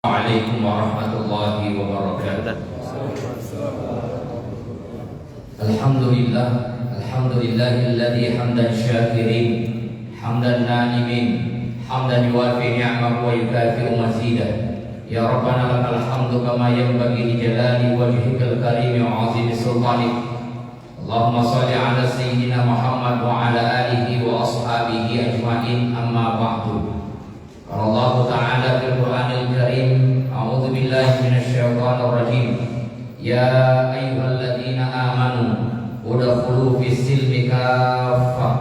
Assalamualaikum warahmatullahi wabarakatuh. Alhamdulillah, alhamdulillahilladzi hamdan syakirin, hamdan na'imin, hamdan yuwafi ni'amahu wa yukafi'u mazidah. Ya Rabbana lakal hamdu kama yanbaghi li jalali wajhikal karim wa 'azimi sultanik. Allahumma shalli ala sayyidina Muhammad wa ala alihi wa ashabihi ajma'in, amma ba'du. Allah Ta'ala fil Qur'anil Karim, a'udzu billahi minasyaitonir rajim. Ya ayyuhalladzina amanu udkhulu fis silmi kaffah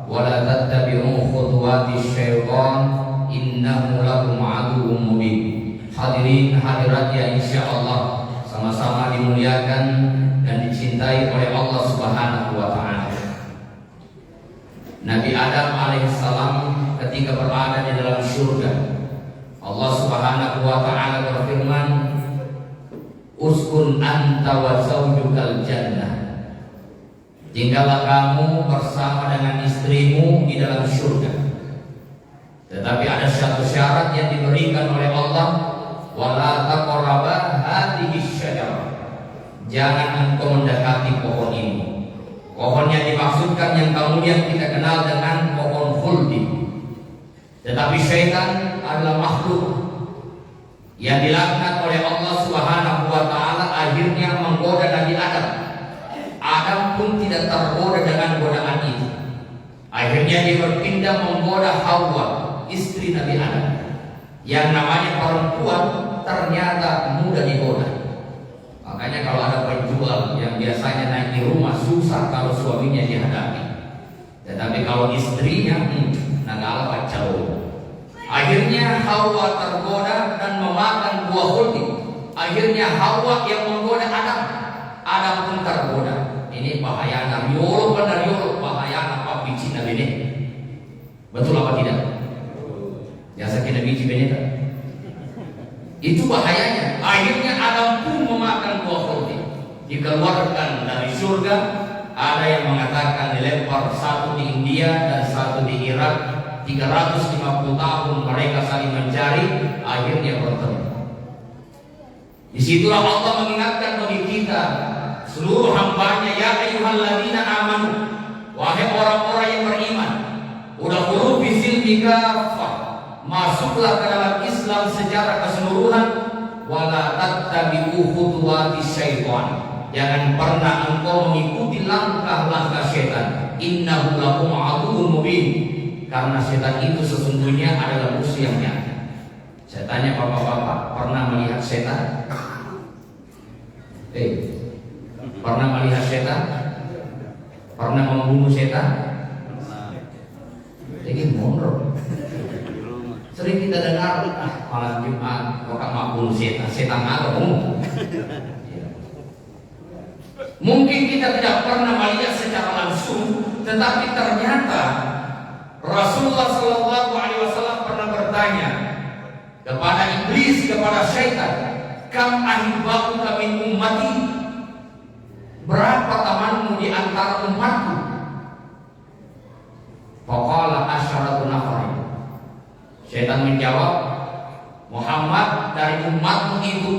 wa la tattabi'u khutuwatis syaitan innahu lakum aduwwum mubin. Hadirin hadirat yang insyaallah sama-sama dimuliakan dan dicintai oleh Allah Subhanahu wa taala. Nabi Adam alaihissalam ketika berada di dalam surga, Allah Subhanahu wa taala berfirman, "Uskun anta wa zaujukal jannah." Tinggallah kamu bersama dengan istrimu di dalam surga. Tetapi ada satu syarat yang diberikan oleh Allah, "Wala taqrabah hadhihi syajarah." Jangan engkau mendekati pohon ini. Pohon yang dimaksudkan yang kemudian kita kenal dengan pohon khuldi. Tetapi syaitan adalah makhluk yang dilaknat oleh Allah Subhanahu wa taala, akhirnya menggoda Nabi Adam. Adam pun tidak tergoda dengan godaan itu. Akhirnya dia berpindah menggoda Hawa, istri Nabi Adam. Yang namanya perempuan ternyata mudah digoda. Makanya kalau ada penjual yang biasanya naik di rumah susah kalau suaminya dihadapi. Tetapi kalau istrinya nagala pacau. Akhirnya Hawa tergoda dan memakan buah khuldi. Akhirnya Hawa yang menggoda Adam. Adam pun tergoda. Ini bahaya riolo benar riolo bahaya apa biji nabi ini. Betul apa tidak? Biasa kita biji beneta. Itu bahayanya. Akhirnya Adam pun memakan buah khuldi. Dikeluarkan dari surga. Ada yang mengatakan dilempar, satu di India dan satu di Irak. 350 tahun mereka saling mencari, akhirnya bertemu. Disitulah Allah mengingatkan bagi kita seluruh hambanya, ya ayyuhalladzina amanu, wahai orang-orang yang beriman, udkhulu fis silmi kaffah, masuklah ke dalam Islam secara keseluruhan, wala tattabi'u khutuwatis syaitan. Jangan pernah engkau mengikuti langkah-langkah setan. Innahu lakum aduwwum mubin. Karena setan itu sesungguhnya adalah musuh yang nyata. Saya tanya bapak-bapak, pernah melihat setan? Pernah melihat setan? Pernah membunuh setan? Jadi mondok. Sering kita dengar, malam Jumat kok gak bunuh setan, setan apa umum? Mungkin kita tidak pernah melihat secara langsung, tetapi ternyata Rasulullah Sallallahu Alaihi Wasallam pernah bertanya kepada iblis, kepada syaitan, "Kam ahibbauka min ummati?" Berapa temanmu di antara umatku? Faqala asyaratu nafarin. Syaitan menjawab, "Muhammad, dari umatmu itu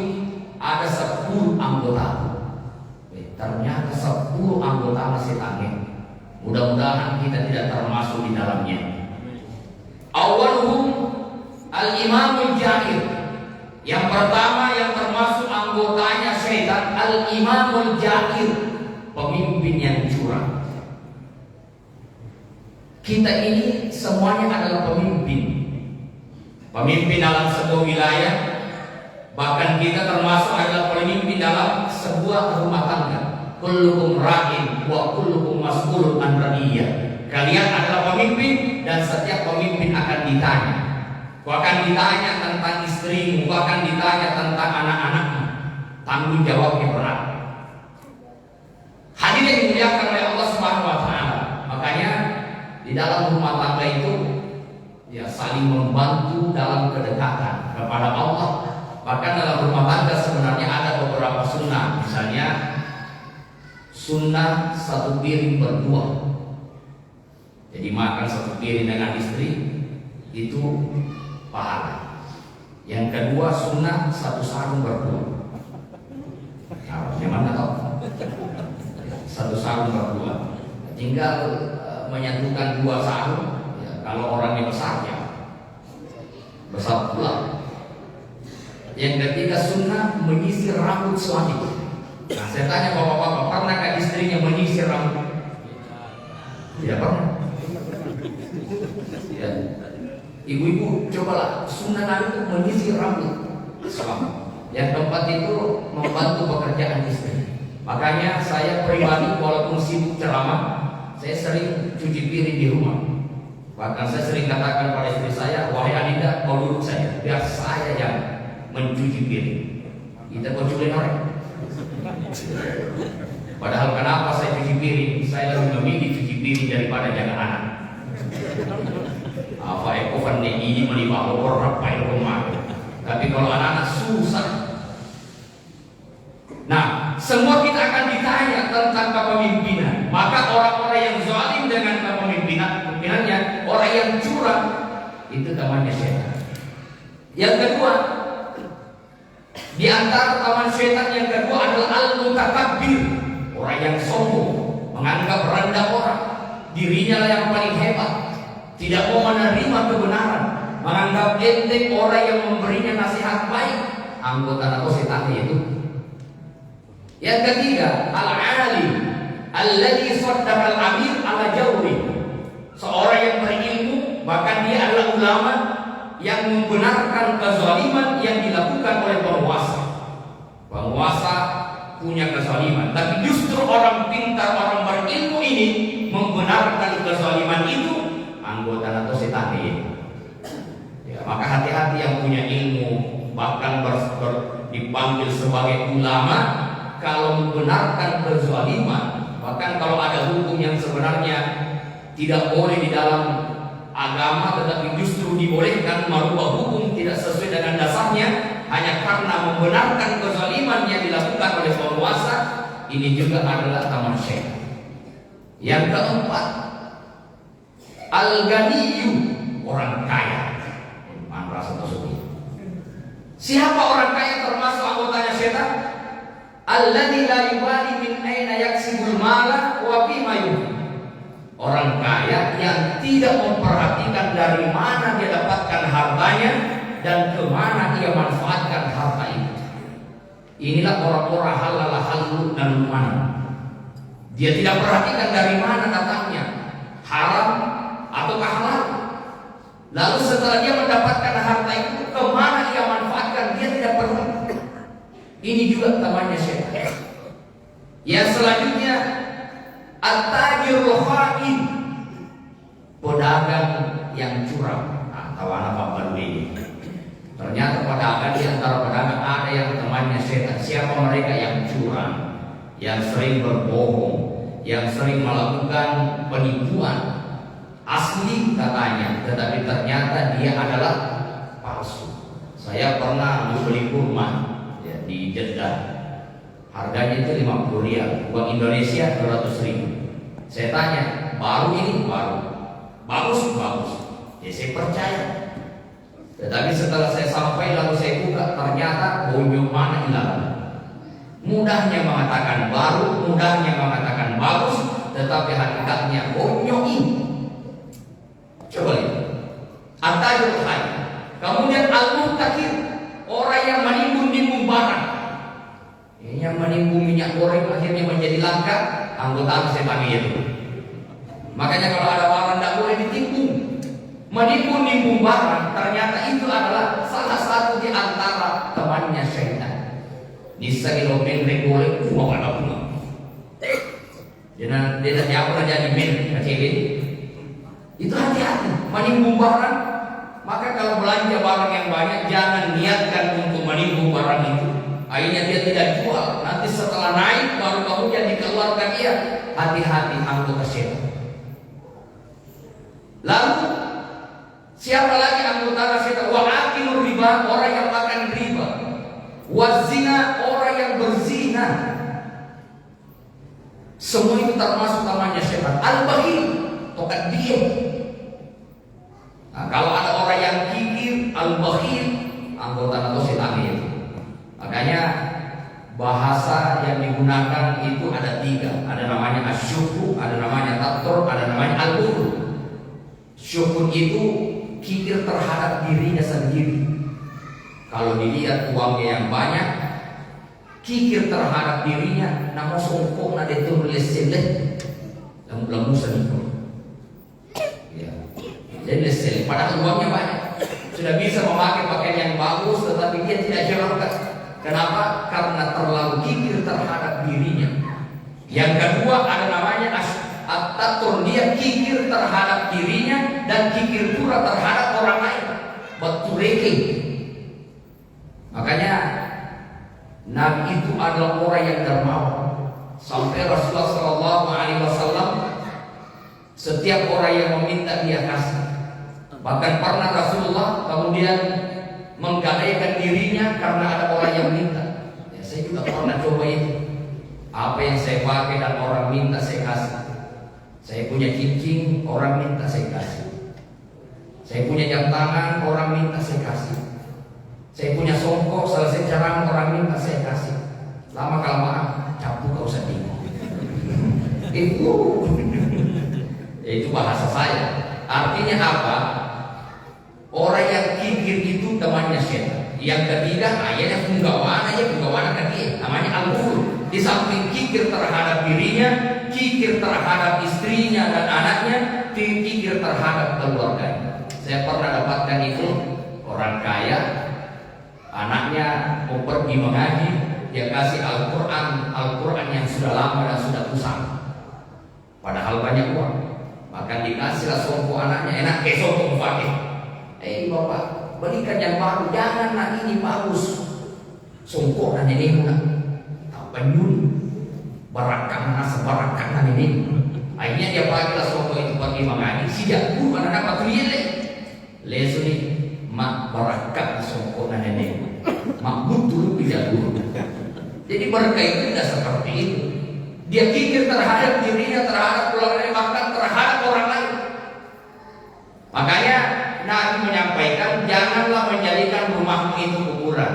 ada 10 anggota." Ternyata 10 anggota setannya. Mudah-mudahan kita tidak termasuk di dalamnya. Awaluhum al-imamul jahil. Yang pertama yang termasuk anggotanya syaitan, al-imamul jahil, pemimpin yang curang. Kita ini semuanya adalah pemimpin. Pemimpin dalam sebuah wilayah. Bahkan kita termasuk adalah pemimpin dalam sebuah rumah tangga. Kullukum ra'in wa kullukum mas'ulun an ra'iyah. Kalian adalah pemimpin dan setiap pemimpin akan ditanya. Kau akan ditanya tentang istrimu, kau akan ditanya tentang anak-anakmu. Tanggung jawabnya berat. Hadirin yang dimuliakan oleh Allah Subhanahu wa taala. Makanya di dalam rumah tangga itu ya saling membantu dalam kedekatan kepada Allah. Bahkan dalam rumah tangga sebenarnya ada beberapa sunnah. Misalnya sunnah satu piring berdua. Jadi makan satu piring dengan istri itu pahala. Yang kedua sunnah satu sarung berdua. Harusnya mana tahu? Satu sarung berdua. Tinggal menyatukan dua sarung. Ya, kalau orangnya besar ya besar pula. Yang ketiga sunnah menyisir rambut suami. Nah, saya tanya bapak-bapak, pernahkah istrinya menyisir rambut? Tidak pernah. Ya. Ibu-ibu cobalah sunnah Nabi itu menyisir rambut suami. Yang keempat itu membantu pekerjaan istri. Makanya saya pribadi walaupun sibuk ceramah, saya sering cuci piring di rumah. Bahkan saya sering katakan pada istri saya, wahai Adinda, kau duduk saya, biar saya yang mencuci piring. Kita boculin orang. Padahal kenapa saya cuci piring? Saya lebih memilih cuci piring daripada jaga anak. Apa ekovan ini menimbang orang apa itu rumah. Tapi kalau anak-anak susah. Nah, semua kita akan ditanya tentang kepemimpinan. Maka orang-orang yang zalim dengan kepemimpinannya, orang yang curang, itu namanya setan. Yang kedua, di antara taman setan yang kedua adalah al-mutakabbir, orang yang sombong, menganggap rendah orang, dirinya lah yang paling hebat, tidak mau menerima kebenaran, menganggap enteng orang yang memberinya nasihat baik, anggota setan itu. Yang ketiga, al-alim alladhi saddaqa al-amir ala jawri, seorang yang berilmu, bahkan dia adalah ulama yang membenarkan kezaliman yang dilakukan oleh penguasa. Penguasa punya kezaliman, tapi justru orang pintar, orang berilmu ini membenarkan kezaliman itu, anggota atau setan ini. Ya, maka hati-hati yang punya ilmu, bahkan dipanggil sebagai ulama, kalau membenarkan kezaliman, bahkan kalau ada hukum yang sebenarnya tidak boleh di dalam agama, tetapi justru dibolehkan merubah hukum tidak sesuai dengan dasarnya hanya karena membenarkan kezaliman yang dilakukan oleh penguasa, ini juga adalah taman syaitan. Yang keempat, al-ghaniyu, orang kaya. Mana rasa tersebut? Siapa orang kaya termasuk anggotanya setan? Alladzi la yubali min aina yaksibul mala wa bima yunfiq. Orang kaya yang tidak memperhatikan dari mana dia dapatkan hartanya dan kemana dia manfaatkan harta itu. Inilah orang-orang halal halal dan mana. Dia tidak perhatikan dari mana datangnya, haram atau halal. Lalu setelah dia mendapatkan harta itu, kemana dia manfaatkan, dia tidak perhatikan. Ini juga namanya setan. Yang selanjutnya, at-tajirul kha'in, pedagang yang curang. Nah, tahu apa baru ini? Ternyata pedagang di antara pedagang ada yang temannya setan. Siapa mereka yang curang, yang sering berbohong, yang sering melakukan penipuan? Asli katanya, tetapi ternyata dia adalah palsu. Saya pernah membeli kurma di Jeddah, harganya itu 50 rial, uang Indonesia 200 ribu. Saya tanya, baru ini? Baru. Bagus? Ya saya percaya. Tetapi setelah saya sampai lalu saya buka, ternyata bonyok mana hilang. Mudahnya mengatakan baru, mudahnya mengatakan bagus, tetapi hakikatnya bonyok ini. Coba lihat. At-tajirul kha'in. Kemudian al-muhtakir, orang yang menimbun-nimbun barang. Yang menimbun minyak goreng akhirnya menjadi langka, anggota setan itu. Makanya kalau ada barang tidak boleh ditimbun. Menimbun-nimbun barang, ternyata itu adalah salah satu di antara temannya syaitan. Nisa ilopin regolek mau ada pun. Dia siapa jadi min kecil ini. Itu hati-hati menimbun barang. Maka kalau belanja barang yang banyak, jangan niatkan untuk menimbun barang itu. Akhirnya dia tidak jual. Nanti setelah naik baru kemudian dikeluarkan dia. Hati-hati anggota setan. Lalu siapa lagi anggota setan? Wa akilur riba, orang yang makan riba. Wa zina, orang yang berzina. Semua itu termasuk namanya setan. Al-bakhil, tokat dia. Nah, kalau ada orang yang kikir, al-bakhil, anggota atau silangit. Makanya bahasa yang digunakan itu ada 3. Ada namanya asyuku, ada namanya tatur, ada namanya al-bukhul. Syukur itu kikir terhadap dirinya sendiri. Kalau dilihat uangnya yang banyak, kikir terhadap dirinya, namun songkong ada itu leseleh, lemu sentuh. Ya, jadi leseleh. Padahal uangnya banyak, sudah bisa memakai pakaian yang bagus, tetapi dia tidak jelaskan. Kenapa? Karena terlalu kikir terhadap dirinya. Yang kedua ada namanya at-tatur, dia kikir terhadap dirinya dan kikir pula terhadap orang lain. Betul. Makanya Nabi itu adalah orang yang dermawan. Sampai Rasulullah SAW setiap orang yang meminta dia kasih. Bahkan pernah Rasulullah kemudian menggadaikan dirinya karena ada orang yang minta. Ya, saya juga pernah coba itu. Apa yang saya pakai dan orang minta saya kasih. Saya punya cincin, orang minta saya kasih. Saya punya jam tangan, orang minta saya kasih. Saya punya songkok, selesai jarang orang minta saya kasih. Lama kelamaan capu kau sedih. Itu bahasa saya. Artinya apa? Orang yang kikir itu temannya setan. Yang ketiga ayatnya penggawana ke dia. Namanya al-bukhul. Di samping kikir terhadap dirinya, kikir terhadap istrinya dan anaknya, kikir terhadap keluarganya. Saya pernah dapatkan itu orang kaya, anaknya mau pergi mengaji, dia kasih Al-Quran yang sudah lama dan sudah usang. Padahal banyak uang. Bahkan dikasihlah songkok anaknya, enak ke songkok pakai. Bapak, berikan yang baru, jangan nak ini bagus. Songkok dan ini nak tak penyuri. Barakan sebarakkan ini. Akhirnya dia pakailah songkok itu pergi mengaji. Sejak dulu mana dapat tulisan lesu ni mak barakat songkok dan ini. Mak butuh tidak dulu. Jadi berkah itu tidak seperti itu. Dia kikir terhadap dirinya, terhadap keluarganya, bahkan terhadap orang lain. Makanya Nabi menyampaikan, janganlah menjadikan rumahmu itu kuburan.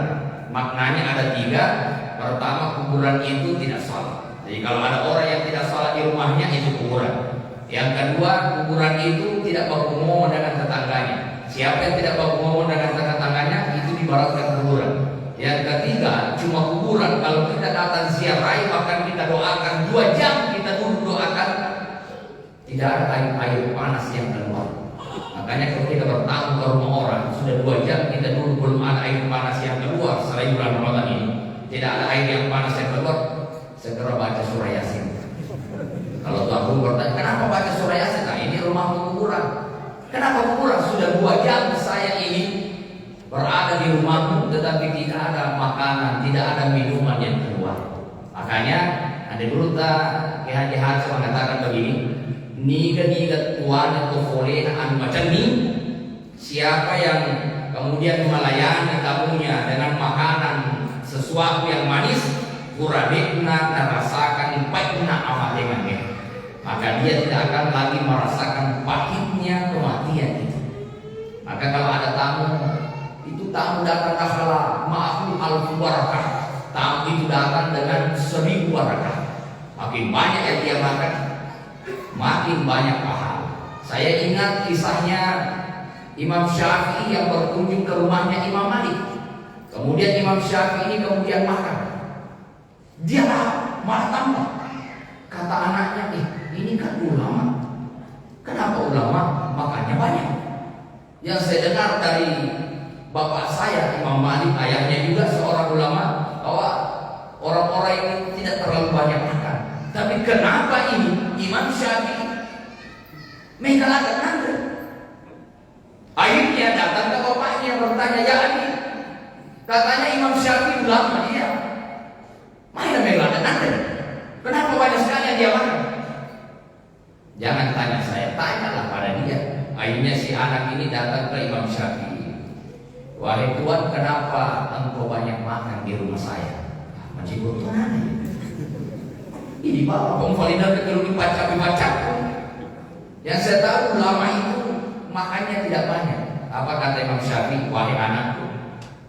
Maknanya ada 3. Pertama, kuburan itu tidak salah. Jadi kalau ada orang yang tidak salah di rumahnya, itu kuburan. Yang kedua, kuburan itu tidak berhubungan dengan tetangganya. Siapa yang tidak berhubungan dengan tetangganya, itu dibaratkan kuburan. Yang ketiga, cuma kuburan. Kalau kita datang ziarahi, bahkan kita doakan 2 jam, kita dulu doakan, tidak ada air panas yang keluar. Makanya kalau kita bertamu ke rumah orang, sudah 2 jam kita dulu belum ada air panas yang keluar selain bulan Ramadan ini. Tidak ada air yang panas yang keluar, segera baca surah Yasin. Kalau Tuhan bertanya, kenapa baca surah Yasin? Nah, ini rumah kuburan. Kenapa kuburan? Sudah 2 jam saya ini berada di rumahmu, tetapi tidak ada makanan, tidak ada minuman yang keluar. Makanya ada dulu Ki Haji Haji mengatakan begini, niga tuan atau folena anu macam ni, siapa yang kemudian melayani tamunya dengan makanan sesuatu yang manis, kuradekna dan rasakan pahitnya amat dengannya, maka dia tidak akan lagi merasakan pahitnya kematian itu. Maka kalau ada tamu, itu tamu datang kahala ma'ahu al-barakah, tamu itu datang dengan 1000 barakah. Makin banyak yang dia makan, makin banyak pahala. Saya ingat kisahnya Imam Syafi'i yang berkunjung ke rumahnya Imam Malik. Kemudian Imam Syafi'i ini kemudian makan. Dia malah tambah. Kata anaknya, ini kan ulama. Kenapa ulama makannya banyak? Yang saya dengar dari bapak saya Imam Malik, ayahnya juga seorang ulama, bahwa orang-orang ini tidak terlalu banyak makan. Tapi kenapa ini Imam Syafi'i mengalahkan Anda? Akhirnya datang ke bapaknya bertanya, ya Abi, katanya Imam Syafi'i ulama, dia mana mengalahkan Anda? Kenapa banyak sekali yang dia makan? Jangan tanya saya, tanyalah pada dia. Akhirnya si anak ini datang ke Imam Syafi'i, wahai Tuan, kenapa engkau banyak makan di rumah saya? Masih butuh nanya. Ini bapak pemvalidan kekelumi baca. Yang saya tahu ulama itu makannya tidak banyak. Apa kata Imam Syafi'i? Wahai anakku,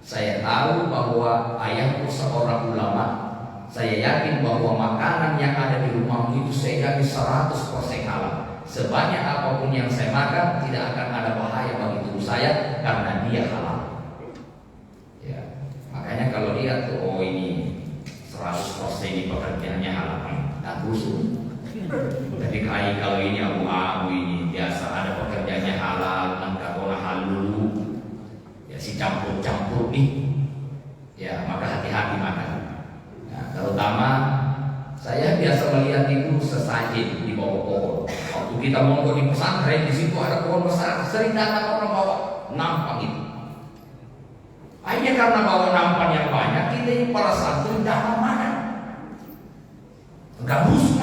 Saya tahu bahwa ayahku seorang ulama. Saya yakin bahwa makanan yang ada di rumahmu itu saya yakin 100% halal. Sebanyak apapun yang saya makan tidak akan ada bahaya bagi tubuh saya karena dia halal. Ya, makanya kalau lihat tuh, oh ini 100% ini pekerjaannya halal, tak busuk. Jadi kalau ini abu-abu ini biasa ada pekerjaannya halal, angkat olah halulu, ya si campur-campur nih, ya maka hati-hati makan. Terutama saya biasa melihat itu sesajen di bawah pohon. Waktu kita monggo di pesantren, di situ ada pohon besar, sering datang orang bawa nampan itu. Akhirnya karena bawa nampan yang banyak, kita ini para santri tidak mau makan. Enggak busuk.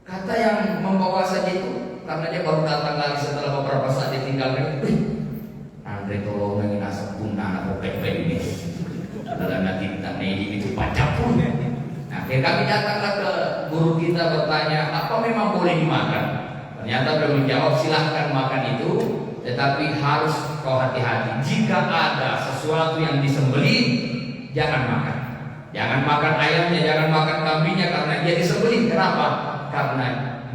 Kata yang membawa saja itu, karena dia baru datang lagi setelah beberapa saat dia tinggalkan. Andre tolong ingin asap punah atau pek-pek ini. Dalam nanti kita ini itu pacak pun. Nah, kami datanglah ke guru kita bertanya, apa memang boleh dimakan? Ternyata beliau menjawab, silahkan makan itu, tetapi harus kau hati-hati. Jika ada sesuatu yang disembelih, jangan makan. Jangan makan ayamnya, jangan makan kambingnya karena dia disembelih. Kenapa? Karena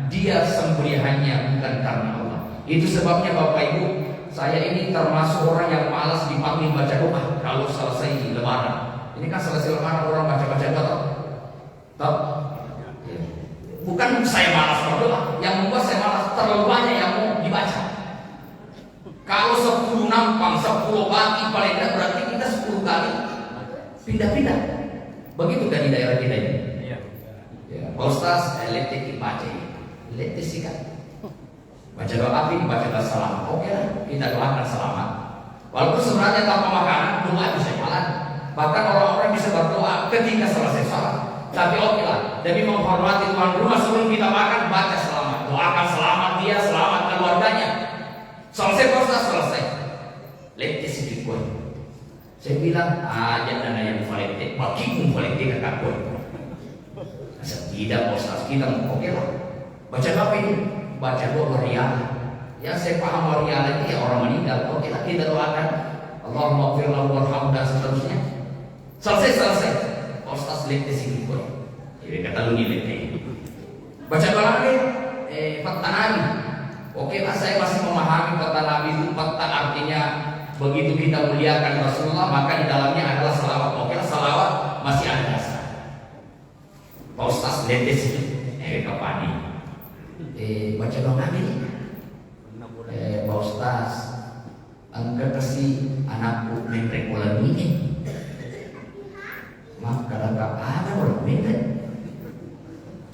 dia sembelihannya bukan karena Allah. Itu sebabnya Bapak Ibu, saya ini termasuk orang yang malas dipanggil baca doa kalau selesai lebaran. Ini kan selesai lebaran orang baca-baca doa. Tahu? Bukan saya malas berdoa, yang membuat saya malas terlalu banyak yang mau dibaca. Kalau 10 nampang, 10 baki paling tidak berarti kita 10 kali pindah-pindah. Begitu kan di daerah kita ini? Ya, Pak Ustaz, letih dibaca, letih sikat. Baca doa api, baca doa selamat. Oke lah, kita doakan selamat. Walaupun sebenarnya tanpa makanan, doa bisa jalan. Bahkan orang-orang bisa berdoa ketika selesai salat. Tapi oke lah, demi menghormati tuan rumah sebelum kita makan, baca selamat. Doakan selamat dia, selamat keluarganya. Selesai puasa, selesai. Letih sedikit kue. Saya bilang, aja dana yang valente, bagimu valente kakak kue. Tidak puasa kita, oke lah. Baca apa ini? Baca doa wariyalah. Yang saya paham wariyalah itu ya orang meninggal. Oke lah, kita doakan Allahumma gfir lahu warhamhu dan seterusnya. Selesai. Ustaz letih sih gue. Jadi kata lu letih. Baca doa lagi, fakta Nabi. Oke lah, saya masih memahami fakta Nabi itu. Fakta artinya begitu kita muliakan Rasulullah, maka di dalamnya adalah salawat. Oke lah, salawat masih ada dasar. Pak Ustaz letih sih. Kapan nih? Baca doa Nabi. Pak Ustaz, engkau kasih anakku nenek bulan ini. Maka ada orang nenek.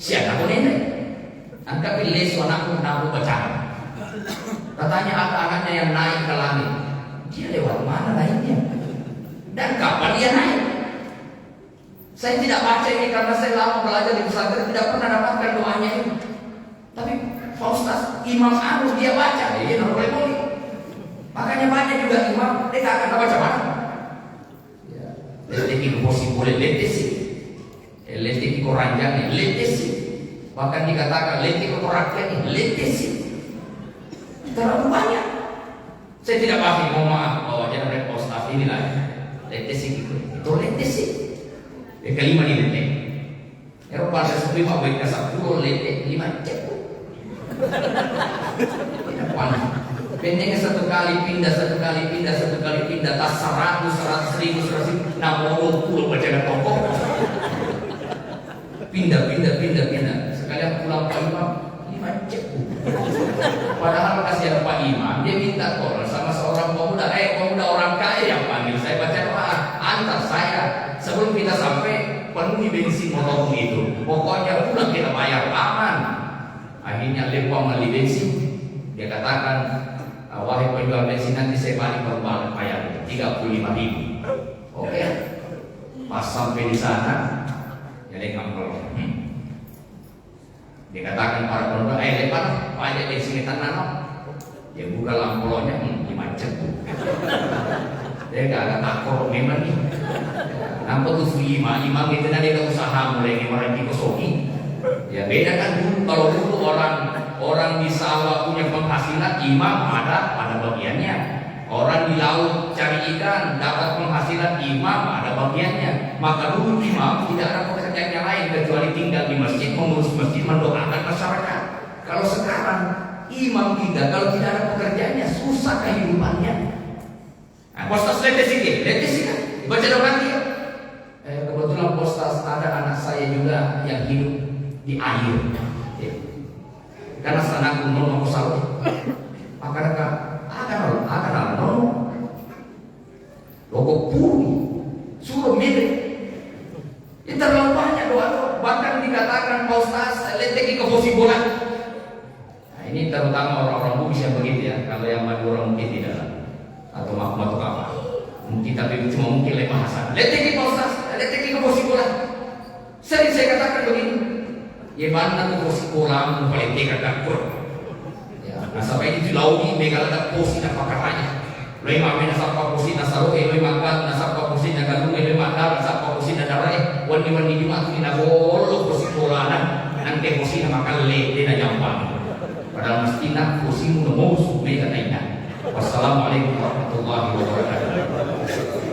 Siapa aku nenek? Angkat pilih anakku baca. Katanya ada anaknya yang naik ke langit. Dia lewat mana naiknya? Dan kapan dia naik? Saya tidak baca ini karena saya lama belajar di pesantren, tidak pernah dapatkan doanya ini. Tapi Pak Ustaz, Imam Abu dia baca, dia nggak boleh. Makanya banyak juga imam, dia nggak akan baca mana. Letih kursi boleh letih sih, letih koranjangnya letih sih, bahkan dikatakan letih koraknya letih sih. Terlalu banyak. Saya tidak paham, mohon maaf, bahwa jangan Pak Ustaz inilah letih sih itu letih sih. Yang kelima nih letih. Eropa ada 10 baiknya 10 letih 5 cek. Tidak panas. Pendeknya satu kali pindah, tas 100 ribu, 100 60 baca toko. Pindah. Sekalian pulang Pak Imam 5 cek. Padahal kasihan Pak Imam, dia minta tolong sama seorang pemuda, pemuda orang kaya yang panggil saya baca doa, antar saya sebelum kita sampai penuhi bensin motormu itu. Pokoknya pulang kita bayar aman. Akhirnya lempar beli bensin. Dia katakan, wahai penjual bensin, nanti saya balik baru bayar 35.000. Oke. Pas sampai di sana, jadi ngangkol. Dia katakan para penumpang, lepas pajak bensin tanah. Dia buka lampunya, dimacet. Dia gak ada takor memang nih. Nampak tuh imam itu nanti ada usaha mulai orang dikosoki. Ya beda kan dulu, kalau dulu orang di sawah punya penghasilan, imam ada bagiannya. Orang di laut cari ikan dapat penghasilan, imam ada bagiannya. Maka dulu imam tidak ada pekerjaan yang lain kecuali tinggal di masjid, mengurus masjid, mendoakan masyarakat. Kalau sekarang imam tidak, kalau tidak ada pekerjaannya susah kehidupannya. Nah, Postas letes kan? Baca doa dia. Kebetulan Postas ada anak saya juga yang hidup di air. Karena sana gunung mau sawit. Akan logo puri suruh mirip. Itu terlalu banyak doa. Bahkan dikatakan Postas leteki ke posisi bola. Nah, ini terutama orang-orang bugis yang begitu ya. Kalau yang Madura mungkin tidak, atau makmum atau apa. Mungkin tapi cuma mungkin lemah hasan. Leteki Postas, leteki ke posisi bola. Sering saya katakan begini. Ya mana ke posisi bola paling tiga dapur. Ya, nah sampai ini dilaudi megal ada posisi dan pakaranya. Lima mina sapa posisi nasaroe, lima kan nasapa posisi nagalunge, lima kan nasapa posisi nadarae. Wani jumat mina bolo posisi bola nanti posisi nama kalle dia nyampang. Padahal mestinya posisi mu nemu mega naiknya. Wassalamualaikum warahmatullahi wabarakatuh.